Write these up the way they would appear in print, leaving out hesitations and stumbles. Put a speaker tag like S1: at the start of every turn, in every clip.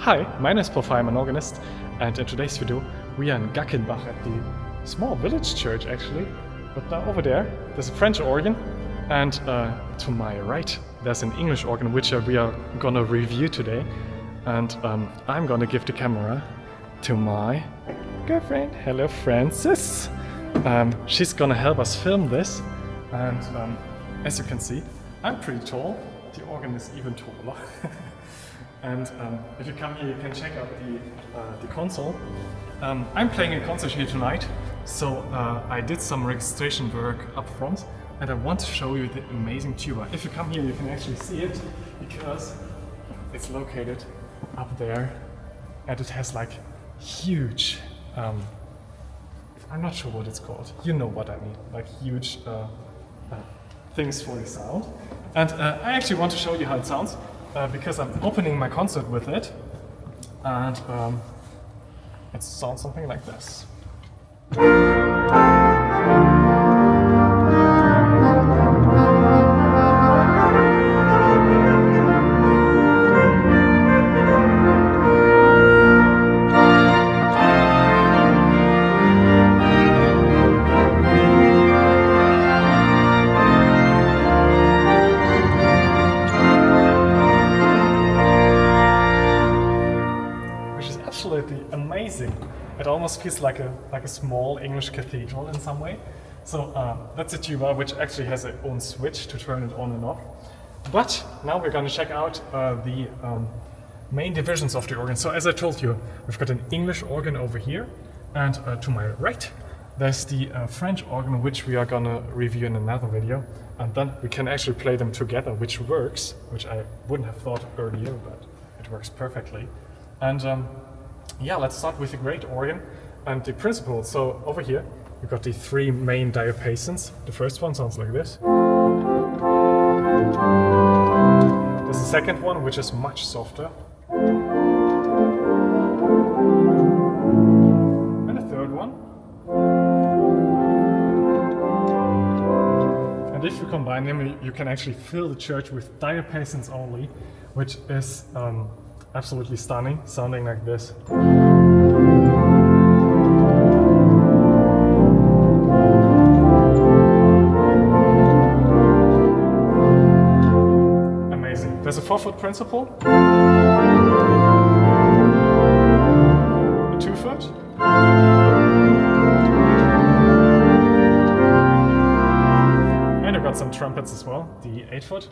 S1: Hi, my name is Paul, I'm an organist, and in today's video we are in Gackenbach at the small village church actually. But now over there there's a French organ, and to my right there's an English organ which we are gonna review today. And I'm gonna give the camera to my girlfriend. Hello Frances! She's gonna help us film this, and as you can see I'm pretty tall, the organ is even taller. And if you come here, you can check out the console. I'm playing a concert here tonight, so I did some registration work up front, and I want to show you the amazing tuba. If you come here, you can actually see it, because it's located up there, and it has like huge, I'm not sure what it's called, you know what I mean, like huge things for the sound. And I actually want to show you how it sounds. Because I'm opening my concert with it, and it sounds something like this. Absolutely amazing. It almost feels like a small English cathedral in some way. So that's a tuba which actually has its own switch to turn it on and off. But now we're going to check out the main divisions of the organ. So as I told you, we've got an English organ over here, and to my right there's the French organ, which we are going to review in another video, and then we can actually play them together, which works, which I wouldn't have thought earlier, but it works perfectly. And yeah, let's start with the great organ and the principle. So over here we've got the three main diapasons. The first one sounds like this. There's the second one, which is much softer. And the third one. And if you combine them, you can actually fill the church with diapasons only, which is absolutely stunning, sounding like this. Amazing. There's a 4-foot principle, a 2-foot, and I've got some trumpets as well, the 8-foot.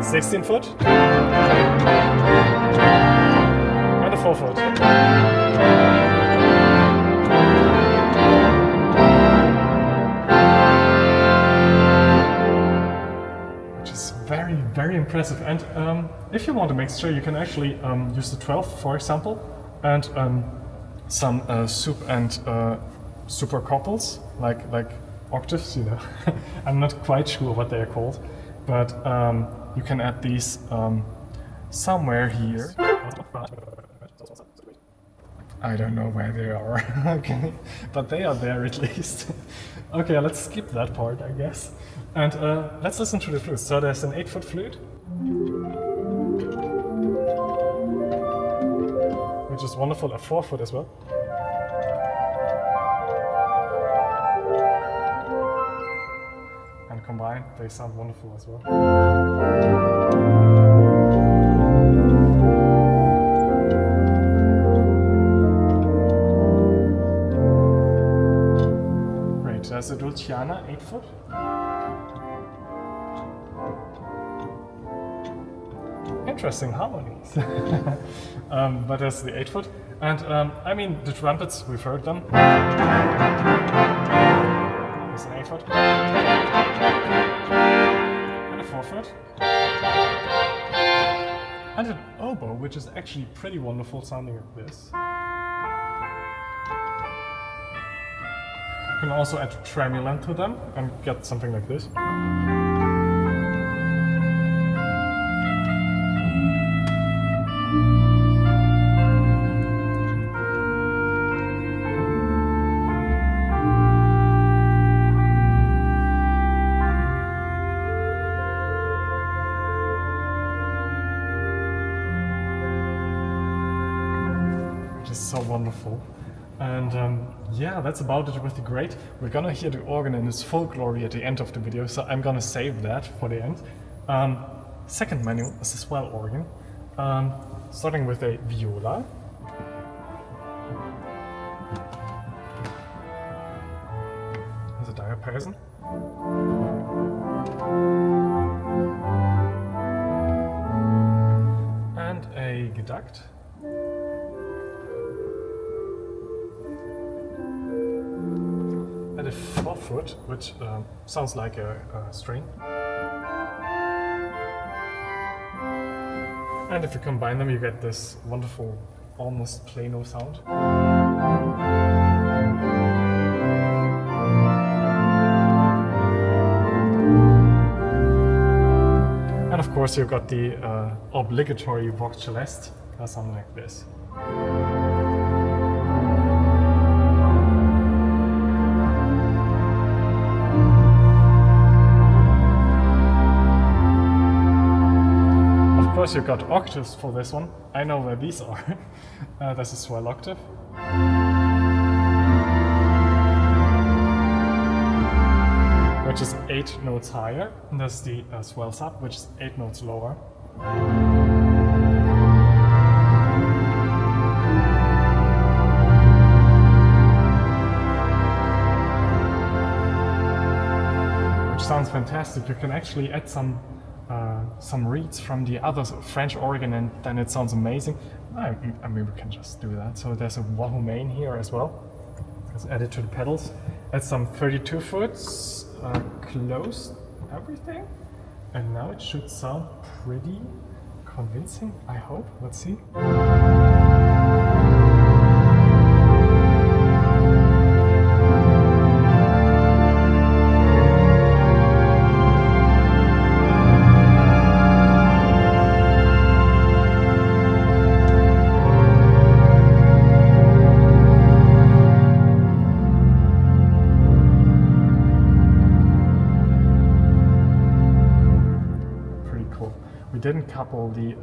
S1: 16-foot, and a 4-foot. Which is very, very impressive. And if you want a mixture, you can actually use the 12, for example, and some sup and super couples, like octaves, you know. I'm not quite sure what they are called, but you can add these somewhere here. I don't know where they are, okay, but they are there at least. Okay, let's skip that part, I guess. And let's listen to the flute. So there's an 8-foot flute, which is wonderful, a 4-foot as well. And combined, they sound wonderful as well. Great, there's a Dulciana 8-foot. Interesting harmonies. But there's the 8-foot. And I mean, the trumpets, we've heard them. There's an 8-foot. And a 4-foot. And an oboe, which is actually pretty wonderful, sounding like this. You can also add tremulant to them and get something like this. which is so wonderful. And yeah, that's about it with the grate. We're gonna hear the organ in its full glory at the end of the video, so I'm gonna save that for the end. Second menu is the swell organ, starting with a viola. There's a diapason. And a geduct. And a forefoot, which sounds like a string. And if you combine them, you get this wonderful, almost plano sound. And of course, you've got the obligatory vox celeste, something like this. Of course, you've got octaves for this one. I know where these are. There's a swell octave. Which is 8 notes higher. And there's the swell sub, which is 8 notes lower. Which sounds fantastic. You can actually add some reeds from the other French organ, and then it sounds amazing. I mean, we can just do that. So there's a wahoo main here as well. Let's add it to the pedals. Add some 32 foots, close everything, and now it should sound pretty convincing, I hope. Let's see. We didn't couple the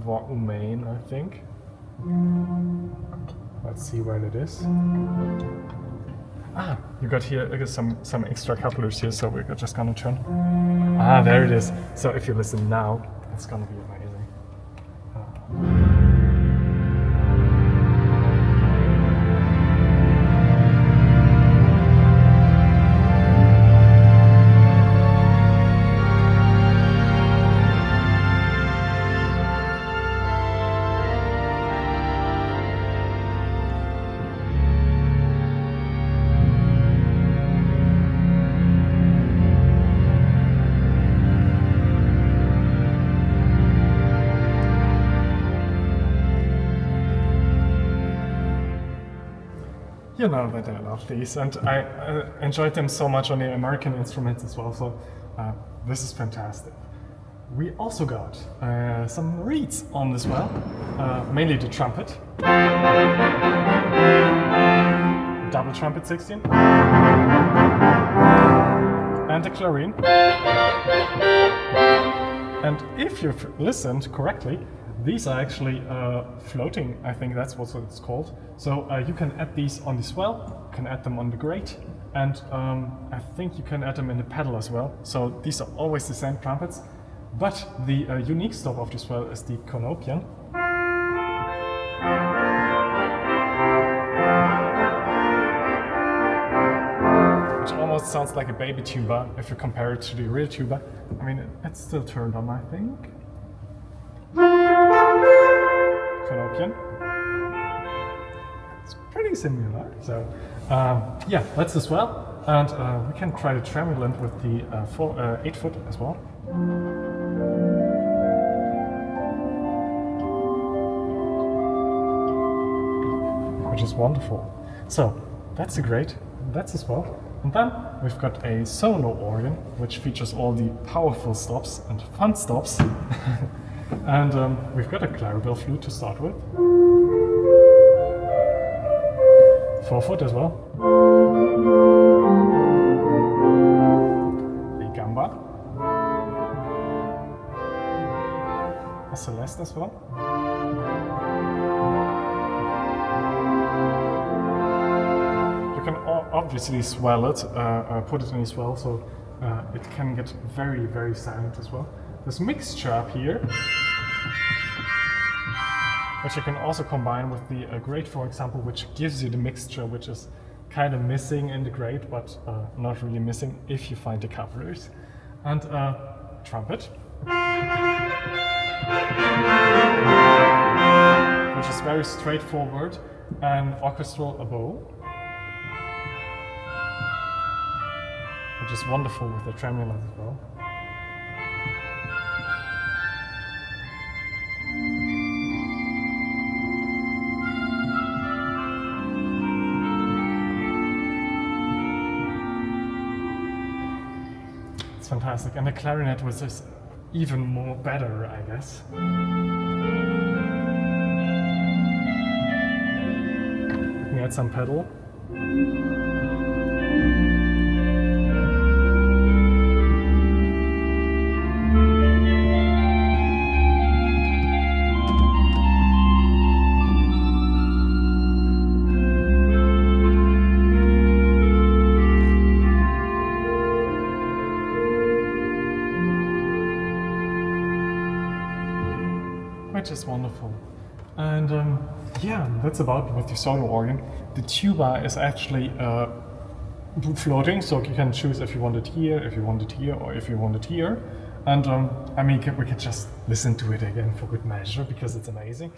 S1: wahoo main, I think. Let's see where it is. Ah, you got here some extra couplers here, so we're just gonna turn. Ah, there it is. So if you listen now, it's gonna be amazing. You know that I love these, and I enjoyed them so much on the American instruments as well, so this is fantastic. We also got some reeds on this well, mainly the trumpet, double trumpet 16, and the clarine. And if you've listened correctly, these are actually floating, I think that's what it's called. So you can add these on the swell, you can add them on the grate, and I think you can add them in the pedal as well. So these are always the same trumpets, but the unique stop of the swell is the conopian. Which almost sounds like a baby tuba if you compare it to the real tuba. I mean, it's still turned on, I think. Conopian. It's pretty similar. So yeah, that's the swell, and we can try the tremulant with the 8 foot as well. Which is wonderful. So that's a great, that's a swell. And then we've got a solo organ, which features all the powerful stops and fun stops. And we've got a clarabelle flute to start with. 4 foot as well. A gamba. A celeste as well. obviously swell it, put it in a swell, so it can get very, very silent as well. This mixture up here, which you can also combine with the grate, for example, which gives you the mixture, which is kind of missing in the grate, but not really missing if you find the couplers. And trumpet, which is very straightforward, and orchestral oboe, which is wonderful with the tremolo as well. It's fantastic, and the clarinet was just even more better, I guess. We can add some pedal. Which is wonderful. And yeah, that's about with the solo organ. The tuba is actually floating, so you can choose if you want it here, if you want it here, or if you want it here. And I mean, we can just listen to it again for good measure, because it's amazing.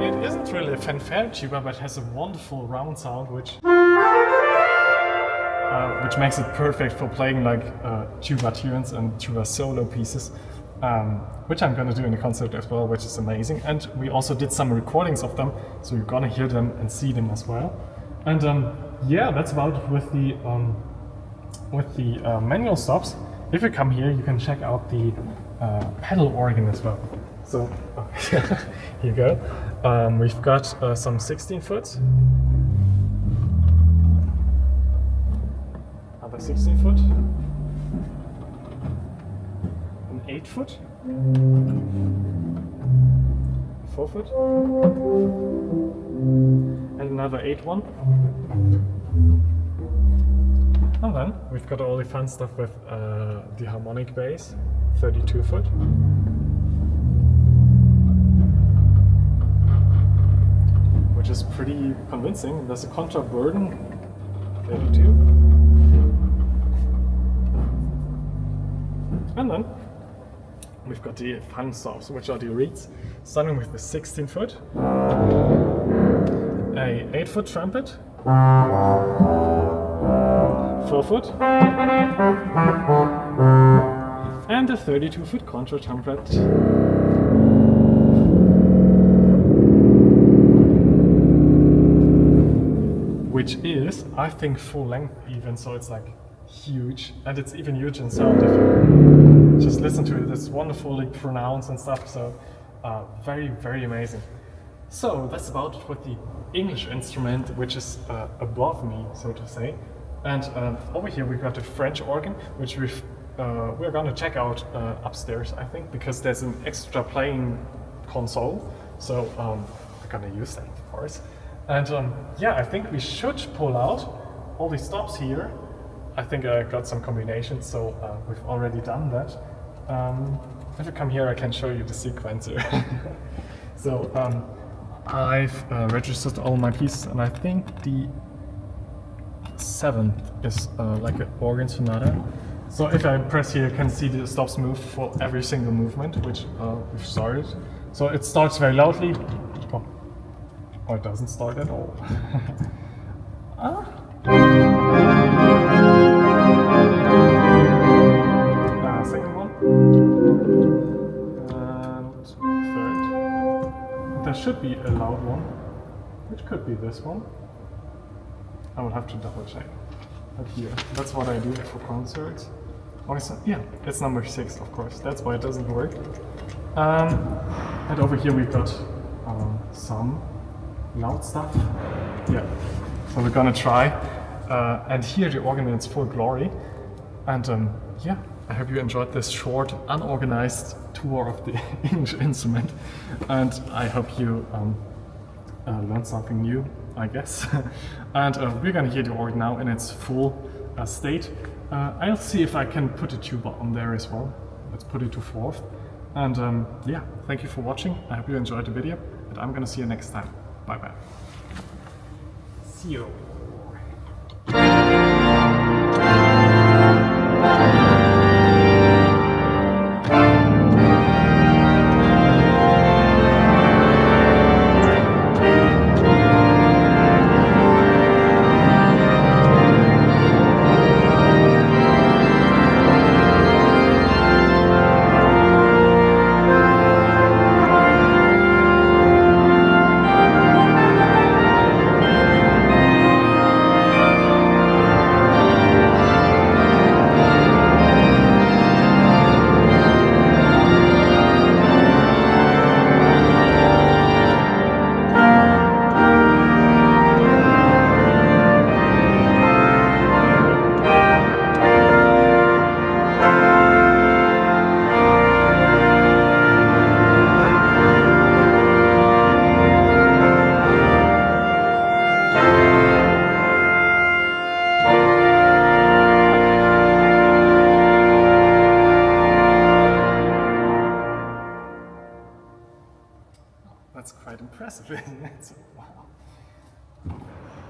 S1: It isn't really a fanfare tuba, but has a wonderful round sound, which makes it perfect for playing like tuba tunes and tuba solo pieces, which I'm going to do in the concert as well, which is amazing. And we also did some recordings of them, so you're going to hear them and see them as well. And yeah, that's about it with the manual stops. If you come here, you can check out the pedal organ as well. So here you go. We've got some 16 foot. 16 foot, an 8 foot, 4 foot, and another 8 one. And then we've got all the fun stuff with the harmonic bass, 32 foot. Which is pretty convincing. There's a contra burden, 32. And then we've got the fun stops, which are the reeds, starting with the 16 foot, a 8 foot trumpet, 4 foot, and a 32 foot contra trumpet. Which is, I think, full length even, so it's like huge, and it's even huge in sound if you just listen to it. It's wonderfully pronounced and stuff, so very, very amazing. So that's about it with the English instrument, which is above me, so to say. And over here we got the French organ, which we're gonna check out upstairs, I think, because there's an extra playing console, so we're gonna use that, of course. And yeah, I think we should pull out all the stops here. I think I got some combinations, so we've already done that. If you come here, I can show you the sequencer. So I've registered all my pieces, and I think the 7th is like an organ sonata. So if I press here, you can see the stops move for every single movement, which we've started. So it starts very loudly, or it doesn't start at all. Second one, and third. There should be a loud one, which could be this one. I will have to double check. But here, that's what I do for concerts. Also, yeah, it's number 6, of course. That's why it doesn't work. And over here we've got some loud stuff. Yeah, so we're gonna try. And here the organ in its full glory. And yeah, I hope you enjoyed this short, unorganized tour tour of the English instrument, and I hope you learned something new, I guess. And we're gonna hear the organ now in its full state. I'll see if I can put a tuba on there as well. Let's put it to fourth. And yeah, thank you for watching. I hope you enjoyed the video, and I'm gonna see you next time. Bye bye. See you. That's quite impressive, isn't it? Wow.